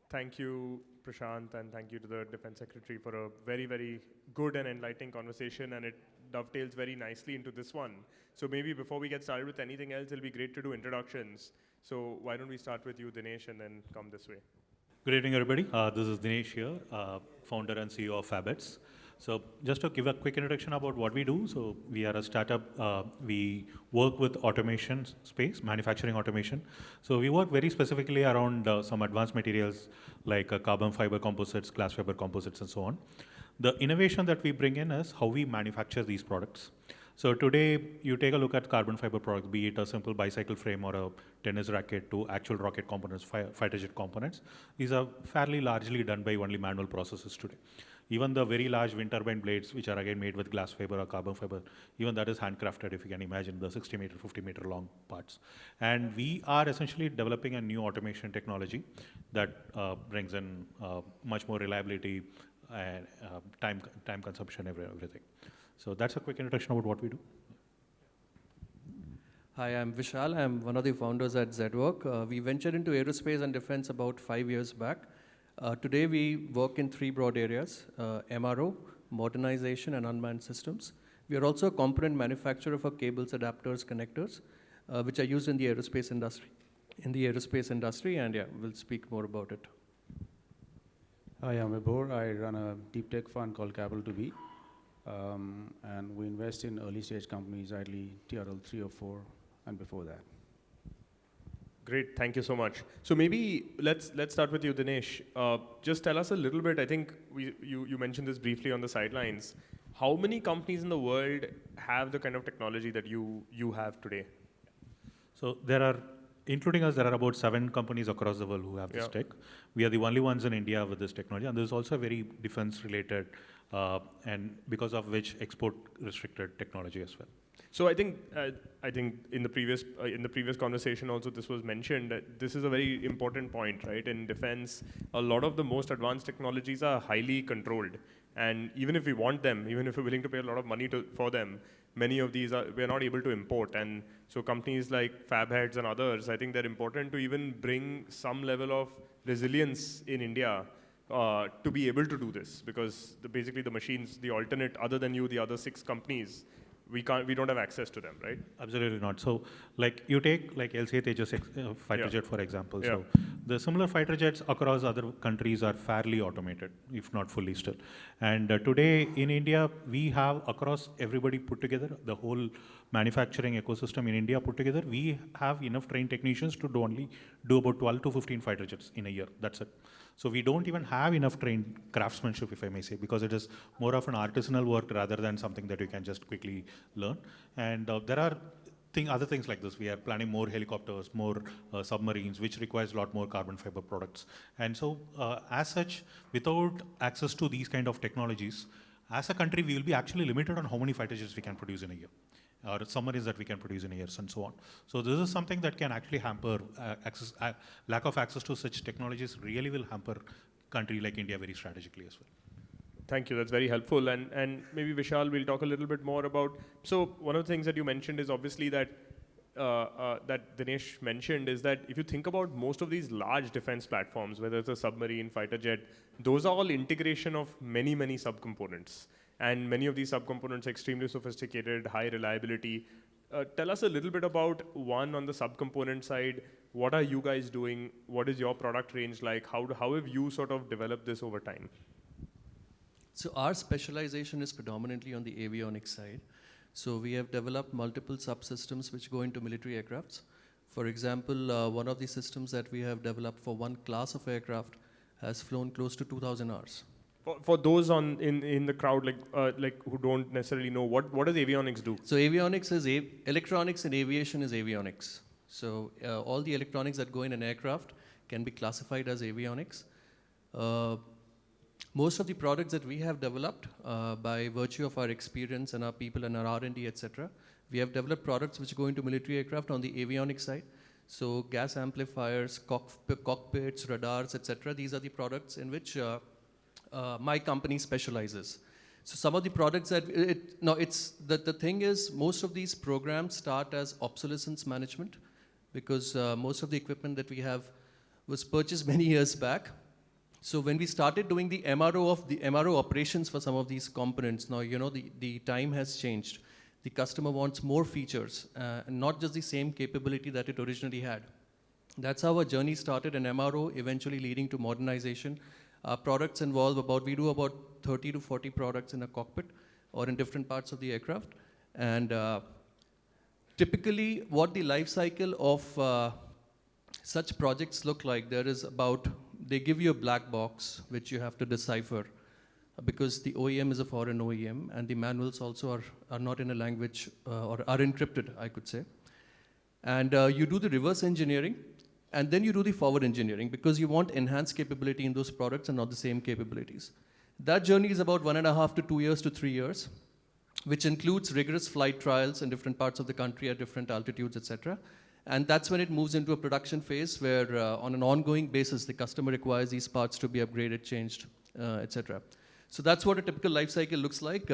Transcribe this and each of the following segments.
Thank you, Prashant, and thank you to the Defense Secretary for a very, very good and enlightening conversation, and it dovetails very nicely into this one. So maybe before we get started with anything else, it'll be great to do introductions. So why don't we start with you, Dinesh, and then come this way. Good evening, everybody. This is Dinesh here, founder and CEO of Fabets. So just to give a quick introduction about what we do. So we are a startup. We work with automation space, manufacturing automation. So we work very specifically around some advanced materials like carbon fiber composites, glass fiber composites, and so on. The innovation that we bring in is how we manufacture these products. So today, you take a look at carbon fiber products, be it a simple bicycle frame or a tennis racket to actual rocket components, fighter jet components. These are fairly largely done by only manual processes today. Even the very large wind turbine blades, which are again made with glass fiber or carbon fiber, even that is handcrafted, if you can imagine, the 60 meter, 50 meter long parts. And we are essentially developing a new automation technology that brings in much more reliability and time consumption, everything. So that's a quick introduction about what we do. Hi, I'm Vishal. I'm one of the founders at ZWork. We ventured into aerospace and defense about 5 years back. Today we work in 3 broad areas, MRO, modernization, and unmanned systems. We are also a component manufacturer for cables, adapters, connectors, which are used in the aerospace industry. And yeah, we'll speak more about it. Hi, I'm Vibhor. I run a deep tech fund called Capital to Be. And we invest in early stage companies, ideally TRL 3 or 4 and before that. Great, thank you so much. So maybe let's start with you, Dinesh. Just tell us a little bit. I think you mentioned this briefly on the sidelines. How many companies in the world have the kind of technology that you have today? So there are, including us, there are about 7 companies across the world who have this tech. We are the only ones in India with this technology, and this is also very defense-related, and because of which export-restricted technology as well. So I think in the previous conversation also this was mentioned that this is a very important point, right? In defense, a lot of the most advanced technologies are highly controlled, and even if we want them, even if we're willing to pay a lot of money for them, many of these we're not able to import. And so companies like Fabheads and others, I think they're important to even bring some level of resilience in India to be able to do this, because basically the machines, the alternate other than you, the other 6 companies, we don't have access to them, right? Absolutely not. So, like you take like LCA Tejas fighter jet for example. Yeah. So, the similar fighter jets across other countries are fairly automated, if not fully still. And today in India, we have across everybody put together, the whole manufacturing ecosystem in India put together, we have enough trained technicians to only do about 12 to 15 fighter jets in a year. That's it. So we don't even have enough trained craftsmanship, if I may say, because it is more of an artisanal work rather than something that you can just quickly learn. And there are other things like this. We are planning more helicopters, more submarines, which requires a lot more carbon fiber products. And so as such, without access to these kind of technologies, as a country, we will be actually limited on how many fighter jets we can produce in a year, or submarines that we can produce in a year, and so on. So this is something that can actually hamper lack of access to such technologies really will hamper country like India very strategically as well. Thank you, that's very helpful. And maybe Vishal, we'll talk a little bit more about, so one of the things that you mentioned is obviously that that Dinesh mentioned is that if you think about most of these large defense platforms, whether it's a submarine, fighter jet, those are all integration of many, many subcomponents. And many of these subcomponents are extremely sophisticated, high reliability. Tell us a little bit about one on the subcomponent side. What are you guys doing? What is your product range like? How have you sort of developed this over time? So our specialization is predominantly on the avionics side. So we have developed multiple subsystems which go into military aircrafts. For example, one of the systems that we have developed for one class of aircraft has flown close to 2,000 hours. For those in the crowd like who don't necessarily know, what does avionics do? So avionics is electronics in aviation is avionics. So all the electronics that go in an aircraft can be classified as avionics. Most of the products that we have developed by virtue of our experience and our people and our R&D, etc., we have developed products which go into military aircraft on the avionics side. So gas amplifiers, cockpits, radars, etc. These are the products in which my company specializes. So some of the products that, the thing is, most of these programs start as obsolescence management because most of the equipment that we have was purchased many years back. So when we started doing the MRO operations for some of these components, now the time has changed. The customer wants more features, and not just the same capability that it originally had. That's how our journey started in MRO, eventually leading to modernization. Our products involve we do about 30 to 40 products in a cockpit or in different parts of the aircraft. And typically, what the life cycle of such projects look like, they give you a black box which you have to decipher because the OEM is a foreign OEM and the manuals also are not in a language or are encrypted, I could say. And you do the reverse engineering and then you do the forward engineering because you want enhanced capability in those products and not the same capabilities. That journey is about 1.5 to 2 years to 3 years, which includes rigorous flight trials in different parts of the country at different altitudes, etc. And that's when it moves into a production phase where on an ongoing basis, the customer requires these parts to be upgraded, changed, etc. So that's what a typical life cycle looks like.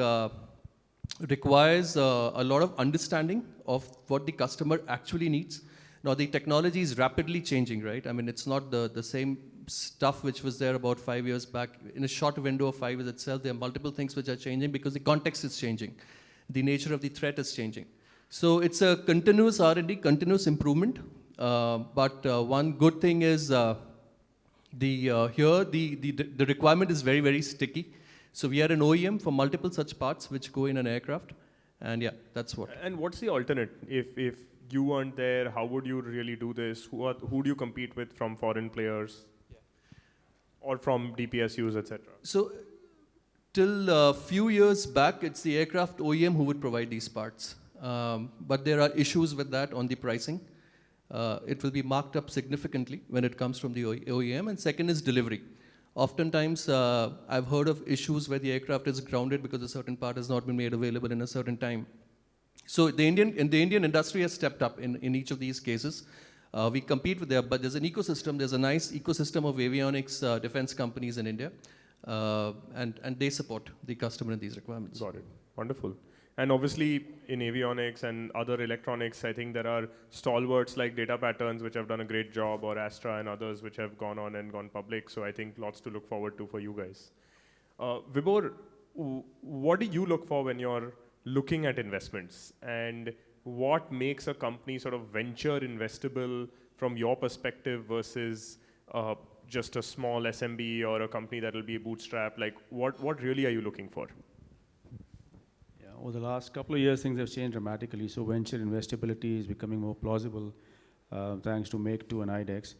Requires a lot of understanding of what the customer actually needs. Now the technology is rapidly changing, right? I mean, it's not the same stuff which was there about 5 years back. In a short window of 5 years itself, there are multiple things which are changing because the context is changing. The nature of the threat is changing. So it's a continuous R&D, continuous improvement. But one good thing is the requirement is very, very sticky. So we are an OEM for multiple such parts which go in an aircraft. And yeah, that's what. And what's the alternate? If you weren't there, how would you really do this? Who do you compete with from foreign players? Or from DPSUs, etc.? So till a few years back, it's the aircraft OEM who would provide these parts. But there are issues with that on the pricing. It will be marked up significantly when it comes from the OEM. And second is delivery. Oftentimes, I've heard of issues where the aircraft is grounded because a certain part has not been made available in a certain time. So the Indian industry has stepped up in each of these cases. We compete with them, but there's an ecosystem. There's a nice ecosystem of avionics defense companies in India, and they support the customer in these requirements. Got it. Wonderful. And obviously, in avionics and other electronics, I think there are stalwarts like Data Patterns, which have done a great job, or Astra and others, which have gone on and gone public. So I think lots to look forward to for you guys. Vibhor, what do you look for when you're looking at investments? And what makes a company sort of venture investable from your perspective versus just a small SMB or a company that will be a bootstrap? Like, what really are you looking for? Over the last couple of years, things have changed dramatically. So venture investability is becoming more plausible thanks to Make2 and IDEX.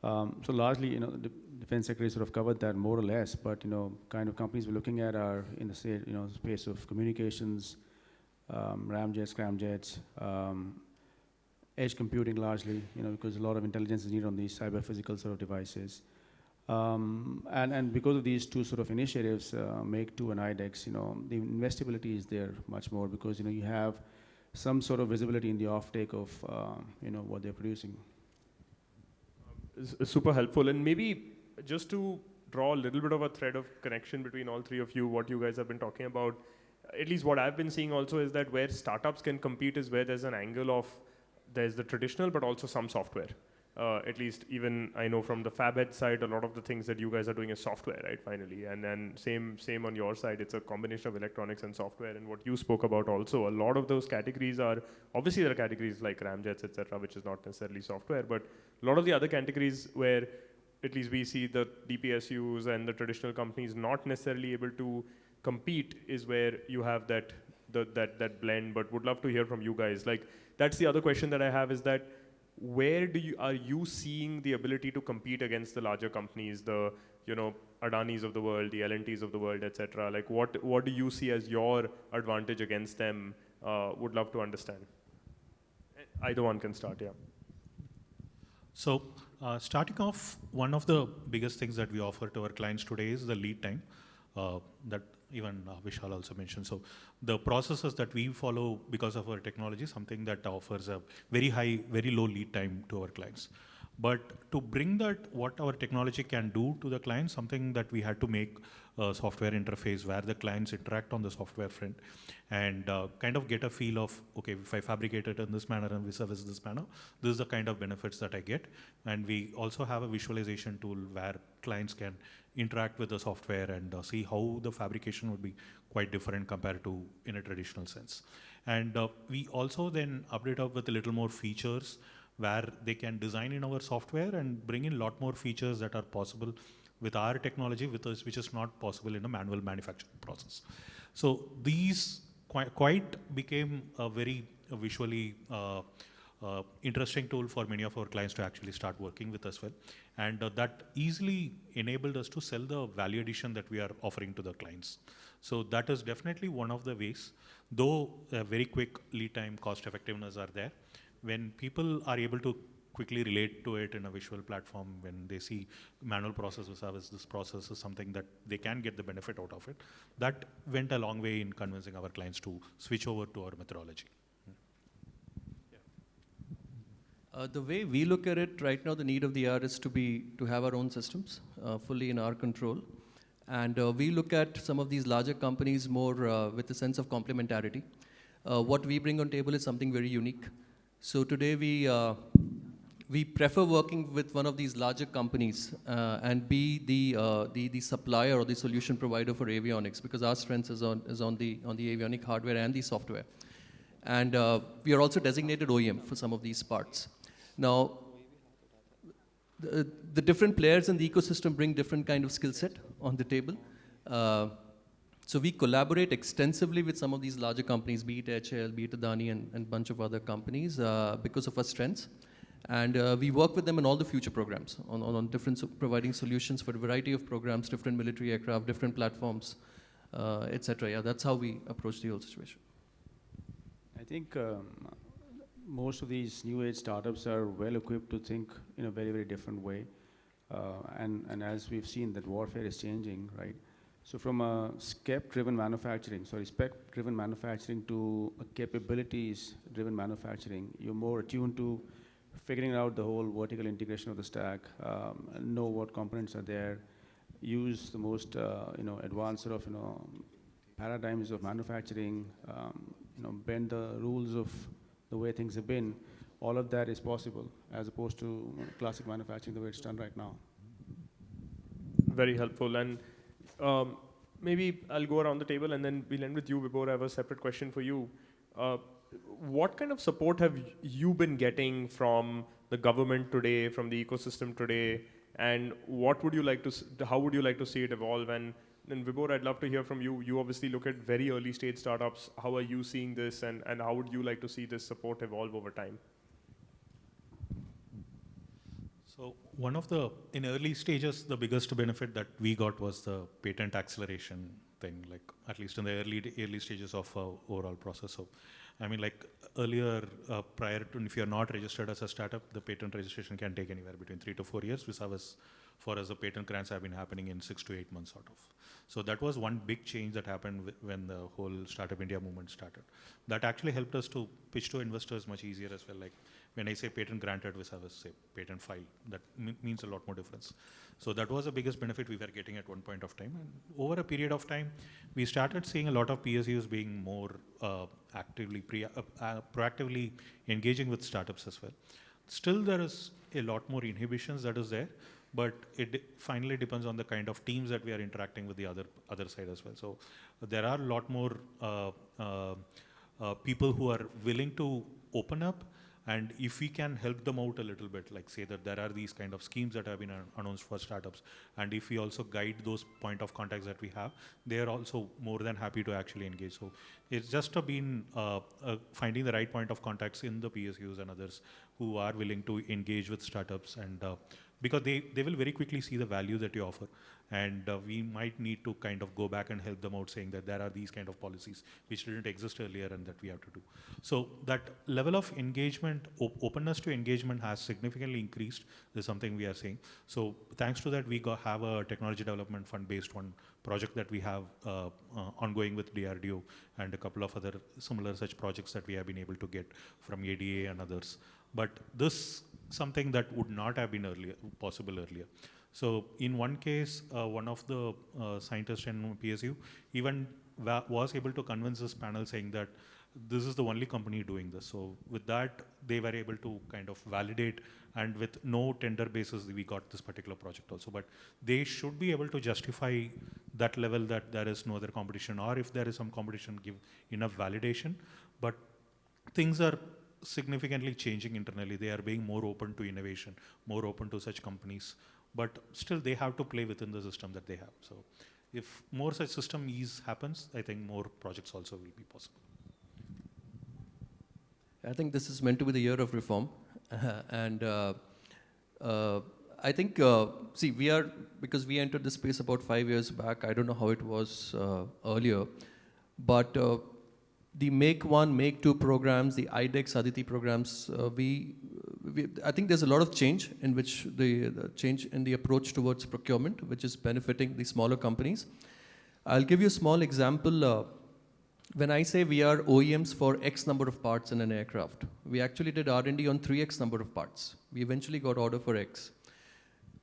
So largely, the defense secretary sort of covered that more or less. But kind of companies we're looking at are in the space of communications, ramjets, scramjets, edge computing largely. Because a lot of intelligence is needed on these cyber physical sort of devices. And because of these two sort of initiatives, Make2 and IDEX, the investability is there much more because, you have some sort of visibility in the offtake of, what they're producing. It's super helpful. And maybe just to draw a little bit of a thread of connection between all three of you, what you guys have been talking about, at least what I've been seeing also is that where startups can compete is where there's an angle of, there's the traditional, but also some software. At least even I know from the FabEd side, a lot of the things that you guys are doing is software, right, finally. And then same on your side, it's a combination of electronics and software. And what you spoke about also, a lot of those categories are, obviously there are categories like ramjets, et cetera, which is not necessarily software, but a lot of the other categories where at least we see the DPSUs and the traditional companies not necessarily able to compete is where you have that blend, but would love to hear from you guys. Like, that's the other question that I have is that, where are you seeing the ability to compete against the larger companies, the Adanis of the world, the L&Ts of the world, etc.? Like, what do you see as your advantage against them? Would love to understand. Either one can start, yeah. So starting off, one of the biggest things that we offer to our clients today is the lead time that even Vishal also mentioned. So the processes that we follow because of our technology, something that offers a very high, very low lead time to our clients. But to bring that, what our technology can do to the client, something that we had to make a software interface where the clients interact on the software front and kind of get a feel of, okay, if I fabricate it in this manner and we service this manner, this is the kind of benefits that I get. And we also have a visualization tool where clients can interact with the software and see how the fabrication would be quite different compared to in a traditional sense. And we also then update up with a little more features where they can design in our software and bring in a lot more features that are possible with our technology, with us, which is not possible in a manual manufacturing process. So these quite became a very visually interesting tool for many of our clients to actually start working with us well. And that easily enabled us to sell the value addition that we are offering to the clients. So that is definitely one of the ways, though very quick lead time, cost effectiveness are there. When people are able to quickly relate to it in a visual platform, when they see manual process versus this process is something that they can get the benefit out of it, that went a long way in convincing our clients to switch over to our methodology. The way we look at it right now, the need of the hour is to have our own systems fully in our control. And we look at some of these larger companies more with a sense of complementarity. What we bring on table is something very unique. So today we prefer working with one of these larger companies and be the supplier or the solution provider for avionics, because our strength is on the avionic hardware and the software. And we are also designated OEM for some of these parts. Now, the different players in the ecosystem bring different kind of skill set on the table. So we collaborate extensively with some of these larger companies, be it Accel, be it Adani, and a bunch of other companies because of our strengths. And we work with them on all the future programs, on different providing solutions for a variety of programs, different military aircraft, different platforms, etc. Yeah, that's how we approach the whole situation. I think most of these new age startups are well equipped to think in a very, very different way. And as we've seen that warfare is changing, right? So from a spec-driven manufacturing to a capabilities-driven manufacturing, you're more attuned to figuring out the whole vertical integration of the stack, know what components are there, use the most advanced sort of paradigms of manufacturing, bend the rules of the way things have been. All of that is possible as opposed to classic manufacturing the way it's done right now. Very helpful. And maybe I'll go around the table and then we'll end with you, Vibhor. I have a separate question for you. What kind of support have you been getting from the government today, from the ecosystem today, and what would you like to? How would you like to see it evolve? And then Vibhor, I'd love to hear from you. You obviously look at very early stage startups. How are you seeing this, and how would you like to see this support evolve over time? So one of the, in early stages, the biggest benefit that we got was the patent acceleration thing, like at least in the early stages of overall process. So, I mean, like earlier, prior to, if you're not registered as a startup, the patent registration can take anywhere between 3 to 4 years, which for us, the patent grants have been happening in 6 to 8 months sort of. So that was one big change that happened when the whole Startup India movement started. That actually helped us to pitch to investors much easier as well. Like when I say patent granted, we have a say patent file, that means a lot more difference. So that was the biggest benefit we were getting at one point of time. And over a period of time, we started seeing a lot of PSUs being more proactively engaging with startups as well. Still, there is a lot more inhibitions that is there, but it finally depends on the kind of teams that we are interacting with the other side as well. So there are a lot more people who are willing to open up, and if we can help them out a little bit, like say that there are these kind of schemes that have been announced for startups, and if we also guide those point of contacts that we have, they are also more than happy to actually engage. So it's just been finding the right point of contacts in the PSUs and others who are willing to engage with startups, and because they will very quickly see the value that you offer, and we might need to kind of go back and help them out, saying that there are these kind of policies which didn't exist earlier and that we have to do. So that level of engagement, openness to engagement has significantly increased, is something we are seeing. So thanks to that, we have a technology development fund based on project that we have ongoing with DRDO and a couple of other similar such projects that we have been able to get from ADA and others. But this something that would not have been possible earlier. So in one case, one of the scientists in PSU even was able to convince this panel saying that this is the only company doing this. So with that, they were able to kind of validate, and with no tender basis, we got this particular project also. But they should be able to justify that level that there is no other competition, or if there is some competition, give enough validation. But things are significantly changing internally. They are being more open to innovation, more open to such companies. But still, they have to play within the system that they have. So if more such system ease happens, I think more projects also will be possible. I think this is meant to be the year of reform. And I think, see, because we entered this space about 5 years back, I don't know how it was earlier, but the Make 1, Make 2 programs, the IDEX, Aditi programs, I think there's a lot of change in which the change in the approach towards procurement, which is benefiting the smaller companies. I'll give you a small example. When I say we are OEMs for X number of parts in an aircraft, we actually did R&D on 3X number of parts. We eventually got order for X.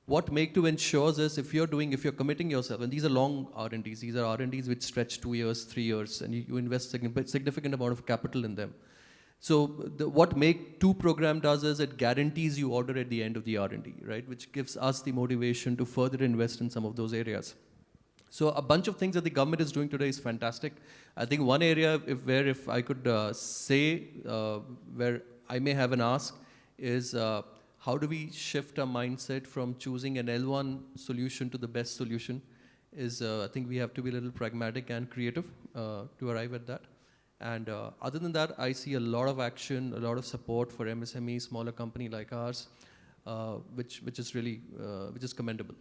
What Make 2 ensures is if you're committing yourself, and these are long R&Ds, these are R&Ds which stretch 2 years, 3 years, and you invest significant amount of capital in them. So what Make 2 program does is it guarantees you order at the end of the R&D, right? Which gives us the motivation to further invest in some of those areas. So a bunch of things that the government is doing today is fantastic. I think one area if I could say where I may have an ask is how do we shift our mindset from choosing an L1 solution to the best solution is I think we have to be a little pragmatic and creative to arrive at that. And other than that, I see a lot of action, a lot of support for MSME, smaller company like ours, which is really, which is commendable.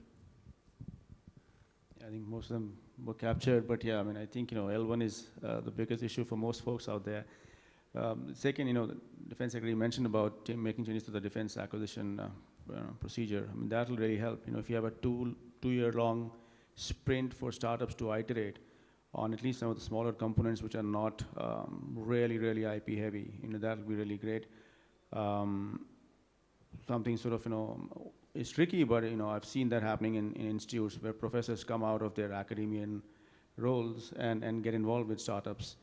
I think most of them were captured, but yeah, I mean, I think, L1 is the biggest issue for most folks out there. Second, the Defense Secretary mentioned about making changes to the defense acquisition procedure. I mean, that will really help. If you have a two-year-long sprint for startups to iterate on at least some of the smaller components which are not really IP heavy, that will be really great. Something sort of, it's tricky, but I've seen that happening in institutes where professors come out of their academian roles and get involved with startups.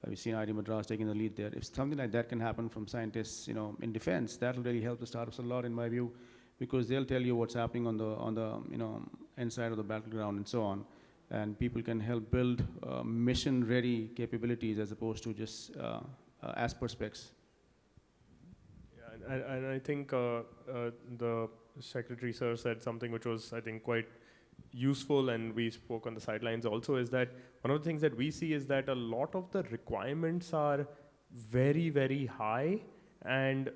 We've seen IIT Madras taking the lead there. If something like that can happen from scientists, in defense, that will really help the startups a lot, in my view, because they'll tell you what's happening on the inside of the battleground and so on, and people can help build mission-ready capabilities as opposed to just asper specs. Yeah, and I think the Secretary Sir said something which was, I think, quite useful, and we spoke on the sidelines also, is that one of the things that we see is that a lot of the requirements are very, very high, and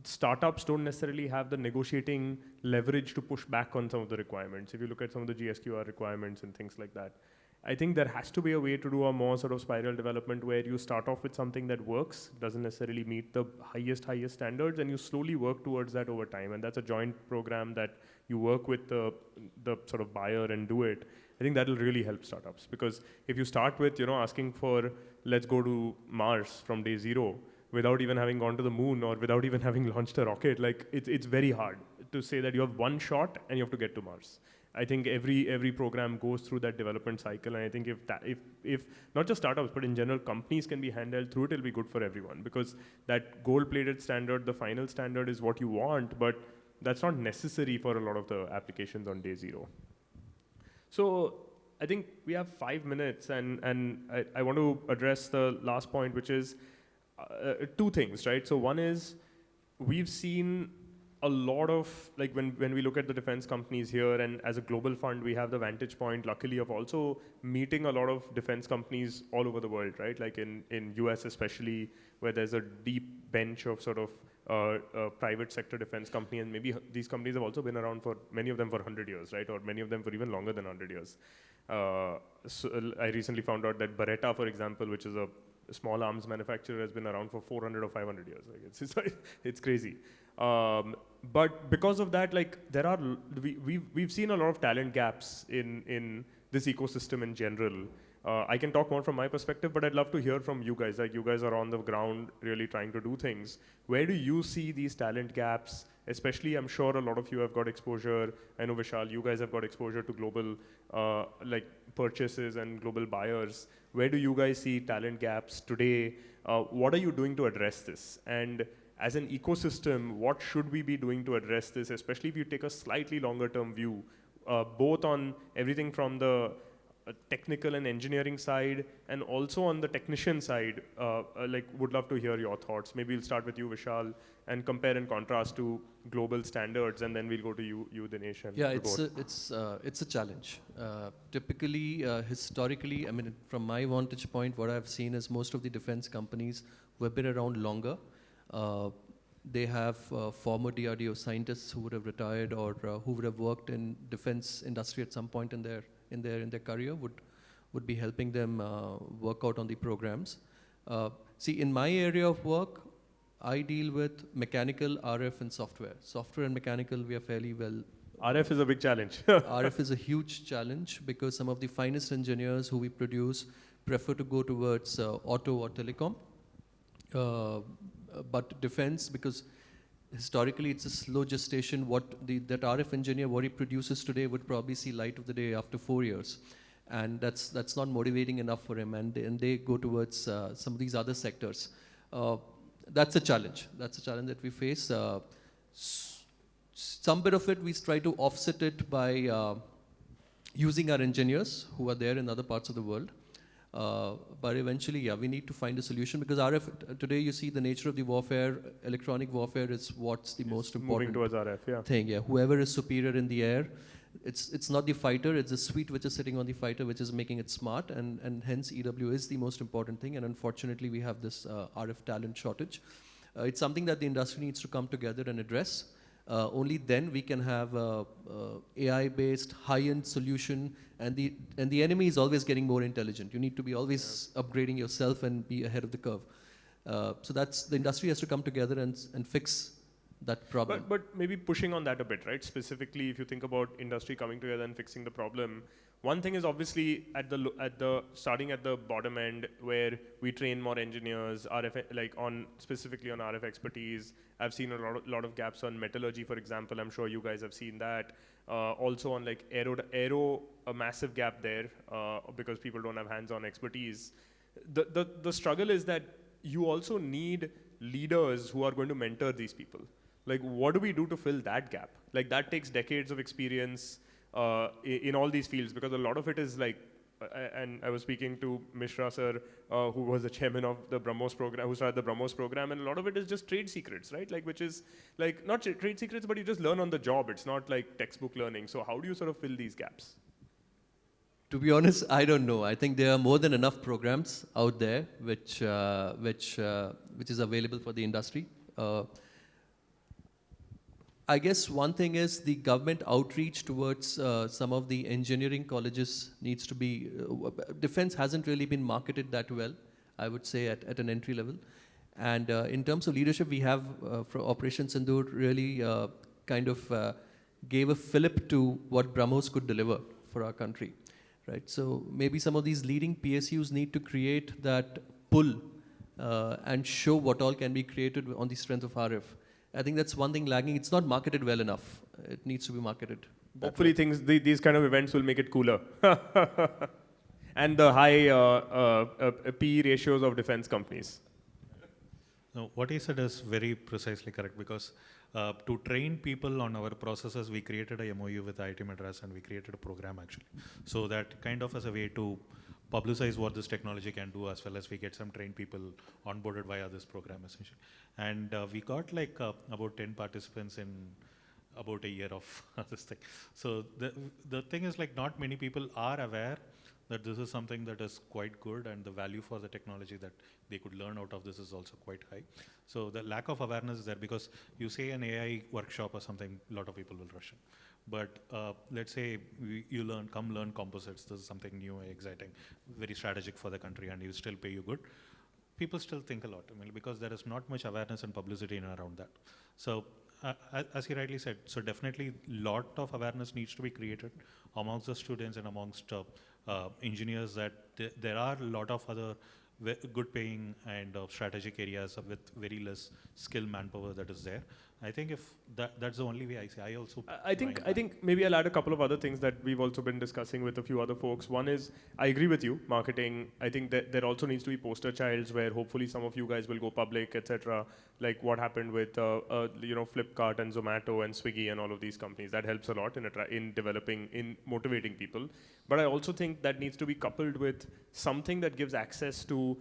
startups don't necessarily have the negotiating leverage to push back on some of the requirements. If you look at some of the GSQR requirements and things like that, I think there has to be a way to do a more sort of spiral development where you start off with something that works, doesn't necessarily meet the highest standards, and you slowly work towards that over time. And that's a joint program that you work with the sort of buyer and do it. I think that will really help startups, because if you start with asking for let's go to Mars from day zero without even having gone to the moon or without even having launched a rocket, like it's very hard to say that you have one shot and you have to get to Mars. I think every program goes through that development cycle, and I think if not just startups but in general companies can be handled through it, it'll be good for everyone, because that gold-plated standard, the final standard, is what you want, but that's not necessary for a lot of the applications on day zero. So I think we have 5 minutes, and I want to address the last point, which is two things, right? So one is we've seen a lot of, like when we look at the defense companies here, and as a global fund, we have the vantage point, luckily, of also meeting a lot of defense companies all over the world, right? Like in US especially, where there's a deep bench of sort of private sector defense company, and maybe these companies have also been around for, many of them for 100 years, right? Or many of them for even longer than 100 years. So I recently found out that Beretta, for example, which is a small arms manufacturer, has been around for 400 or 500 years. Like it's crazy. But because of that, like we've seen a lot of talent gaps in this ecosystem in general, I can talk more from my perspective, but I'd love to hear from you guys. Like, you guys are on the ground really trying to do things. Where do you see these talent gaps? Especially, I'm sure a lot of you have got exposure. I know, Vishal, you guys have got exposure to global like purchases and global buyers. Where do you guys see talent gaps today? What are you doing to address this? And as an ecosystem, what should we be doing to address this, especially if you take a slightly longer term view, both on everything from the technical and engineering side, and also on the technician side? Like, would love to hear your thoughts. Maybe we'll start with you, Vishal, and compare and contrast to global standards, and then we'll go to you Dinesh. And Yeah, Vibhor. it's a challenge. Typically, historically, I mean, from my vantage point, what I've seen is most of the defense companies who have been around longer, they have former DRDO scientists who would have retired or who would have worked in defense industry at some point in their career would be helping them work out on the programs. See, in my area of work, I deal with mechanical, RF, and software. Software and mechanical, we are fairly well. RF is a big challenge. RF is a huge challenge because some of the finest engineers who we produce prefer to go towards auto or telecom. But defense, because historically it's a slow gestation, that RF engineer, what he produces today would probably see light of the day after 4 years. And that's not motivating enough for him, and they go towards some of these other sectors. That's a challenge. That's a challenge that we face. Some bit of it, we try to offset it by using our engineers who are there in other parts of the world. But eventually, yeah, we need to find a solution because RF, today you see the nature of the warfare, electronic warfare is what's the most important Moving towards RF, yeah. thing. Yeah, whoever is superior in the air, it's not the fighter, it's the suite which is sitting on the fighter which is making it smart, and hence EW is the most important thing, and unfortunately we have this RF talent shortage. It's something that the industry needs to come together and address. Only then we can have a AI-based high-end solution, and the enemy is always getting more intelligent. You need to be always upgrading yourself and be ahead of the curve. So that's, the industry has to come together and fix that problem. But maybe pushing on that a bit, right? Specifically, if you think about industry coming together and fixing the problem, one thing is obviously starting at the bottom end where we train more engineers, RF, like specifically on RF expertise. I've seen a lot of gaps on metallurgy, for example. I'm sure you guys have seen that. Also on like aero, a massive gap there because people don't have hands-on expertise. The struggle is that you also need leaders who are going to mentor these people. Like, what do we do to fill that gap? Like, that takes decades of experience in all these fields, because a lot of it is like, and I was speaking to Mishra sir, who was the chairman of the BrahMos program, who started the BrahMos program, and a lot of it is just trade secrets, right? Like, which is like, not trade secrets, but you just learn on the job. It's not like textbook learning. So how do you sort of fill these gaps? To be honest, I don't know. I think there are more than enough programs out there which is available for the industry. I guess one thing is the government outreach towards some of the engineering colleges needs to be, defense hasn't really been marketed that well, I would say, at an entry level. And in terms of leadership, we have, for Operation Sindoor, really kind of gave a fillip to what BrahMos could deliver for our country, right? So maybe some of these leading PSUs need to create that pull and show what all can be created on the strength of RF. I think that's one thing lagging. It's not marketed well enough. It needs to be marketed. Hopefully these kind of events will make it cooler. And the high PE ratios of defense companies. No, what he said is very precisely correct, because to train people on our processes, we created a MOU with IIT Madras, and we created a program actually. So that kind of as a way to publicize what this technology can do, as well as we get some trained people onboarded via this program essentially. And we got like about 10 participants in about a year of this thing. So the thing is, like, not many people are aware that this is something that is quite good, and the value for the technology that they could learn out of this is also quite high. So the lack of awareness is there, because you say an AI workshop or something, a lot of people will rush in. But let's say come learn composites. This is something new, exciting, very strategic for the country, and you still pay you good. People still think a lot, I mean, because there is not much awareness and publicity in around that. So as he rightly said, so definitely lot of awareness needs to be created amongst the students and amongst engineers that there are a lot of other good paying and strategic areas with very less skilled manpower that is there. I think if that's the only way I see. I also. I think maybe I'll add a couple of other things that we've also been discussing with a few other folks. One is, I agree with you, marketing. I think that there also needs to be poster childs where hopefully some of you guys will go public, etc. Like what happened with Flipkart and Zomato and Swiggy and all of these companies. That helps a lot in developing, in motivating people. But I also think that needs to be coupled with something that gives access to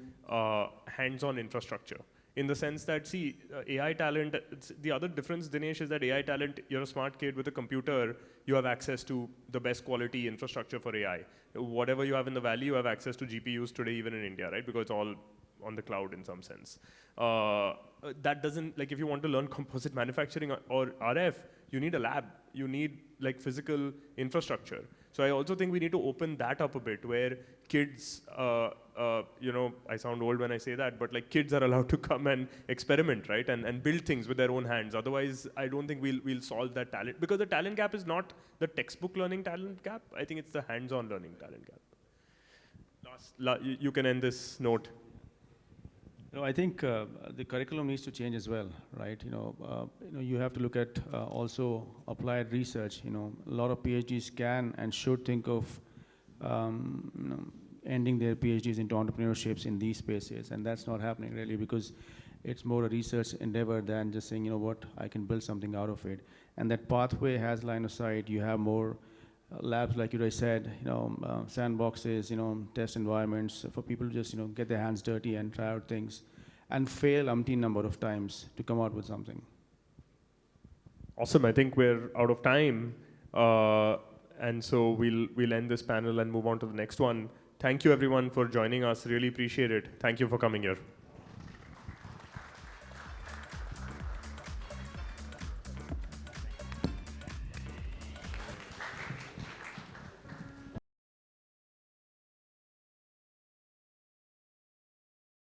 hands-on infrastructure. In the sense that, see, AI talent, the other difference, Dinesh, is that AI talent, you're a smart kid with a computer, you have access to the best quality infrastructure for AI. Whatever you have in the valley, you have access to GPUs today, even in India, right? Because it's all on the cloud in some sense. That doesn't, like if you want to learn composite manufacturing or RF, you need a lab. You need like physical infrastructure. So I also think we need to open that up a bit where kids, I sound old when I say that, but like kids are allowed to come and experiment, right? And build things with their own hands. Otherwise, I don't think we'll solve that talent. Because the talent gap is not the textbook learning talent gap. I think it's the hands-on learning talent gap. You can end this note. No, I think the curriculum needs to change as well, right? You have to look at also applied research. A lot of PhDs can and should think of ending their PhDs into entrepreneurships in these spaces, and that's not happening really because it's more a research endeavor than just saying, what, I can build something out of it. And that pathway has line of sight. You have more labs, like you guys said, sandboxes, test environments for people to just, get their hands dirty and try out things and fail umpteen number of times to come out with something. Awesome. I think we're out of time. And so we'll end this panel and move on to the next one. Thank you everyone for joining us. Really appreciate it. Thank you for coming here.